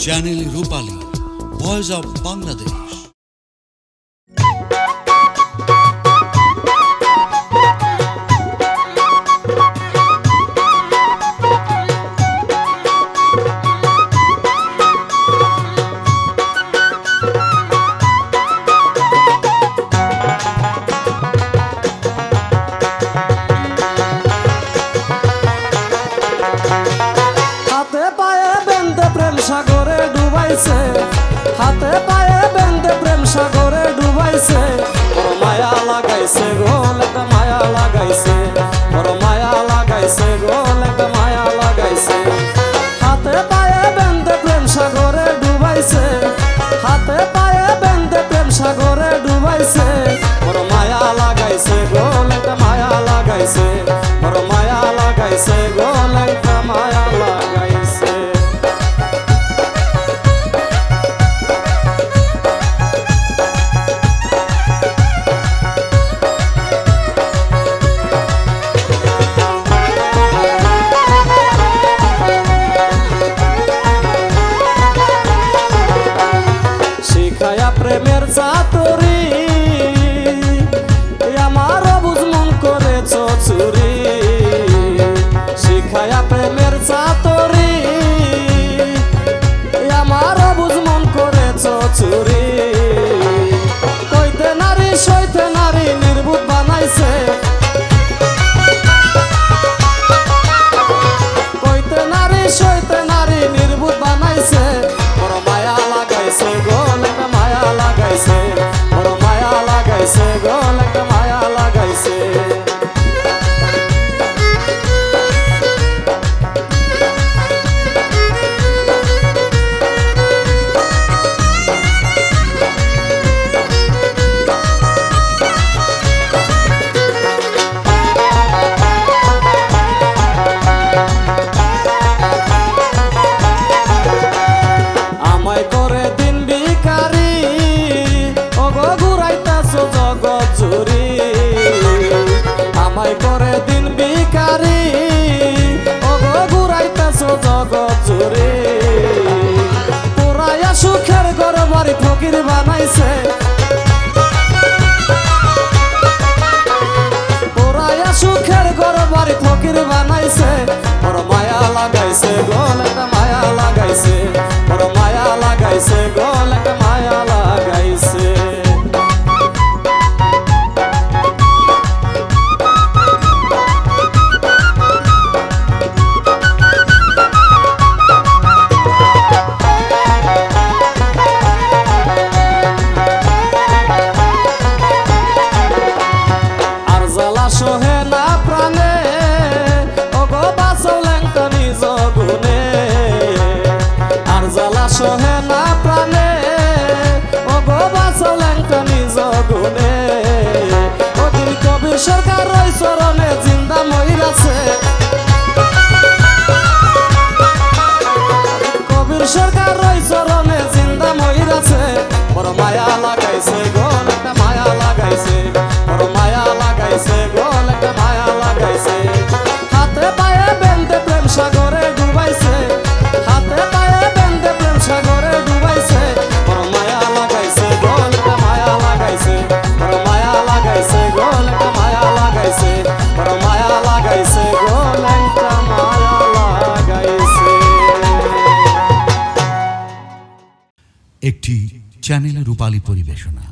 Channel Rupali, voice of Bangladesh. সাগরে ডুবাইছে, হাতে পায়ে বেঁধে প্রেম সাগরে ডুবাইছে। বড় মায়া লাগাইছে গোল একটা মায়া লাগাইছে, বড় মায়া লাগাইছে গোল একটা মায়া লাগাইছে। হাতে পায়ে বেঁধে প্রেম সাগরে ডুবাইছে, হাতে পায়ে বেঁধে প্রেম সাগরে ডুবাইছে। বড় মায়া লাগাইছে গোল একটা মায়া লাগাইছে, বড় মায়া লাগাইছে গোল একটা মায়া লাগাইছে। প্রেমের চাতুরি আমার বুঝ মন করেছ চুরি, শিখায়া প্রেমের চাতুরি আমার বুঝ মন করেছ চুরি। কইতে নারী সইতে নারী নির্বুধ বানাইছে, কইতে নারী সইতে নারী নির্বুধ বানাইছে। বড় মায়া লাগাইছে গোল একটা মায়া লাগাইছে, বড় মায়া লাগাইছে গোল একটা মায়া লাগাইছে। আমায় করে দিন ভিখারি ওগো ঘুরাইতাছো জগৎ জুড়ি, আমায় করে দিন ভিখারি ওগো ঘুরাইতাছো জগৎ জুড়ি। পুরাইয়া সুখের ঘর বাড়ি ফকির বানাইছে, পুরাইয়া সুখের ঘর বাড়ি ফকির বানাইছে। বড় মায়া লাগাইছে গোল একটা মায়া লাগাইছে, বড় মায়া লাগাইছে গোল একটা মায়া লাগাইছে। আর জ্বালা সহে না প্রাণে ওগো বাঁচাও ল্যাংটা নিজ গুণে, আর জ্বালা সহে না প্রাণে ওগো বাঁচাও ল্যাংটা নিজ গুণে। ওদিন কবির সরকার রই চরণে জিন্দা মহিলাছে, কবির সরকার রই চরণে জিন্দা মহিলাছে। বড় মায়া লাগাইছে গোল একটা মায়া লাগাইছে, বড় মায়া লাগাইছে গোল একটা মায়া লাগাইছে। হাতে পায়ে বেঁধে প্রেম সাগরে ডুবাইছে, হাতে পায়ে বেঁধে প্রেম সাগরে ডুবাইছে। বড় মায়া লাগাইছে গোল একটা মায়া লাগাইছে, বড় মায়া লাগাইছে গোল একটা মায়া লাগাইছে, বড় মায়া লাগাইছে গোল একটা মায়া লাগাইছে। একটি চ্যানেল রূপালী পরিবেশনা।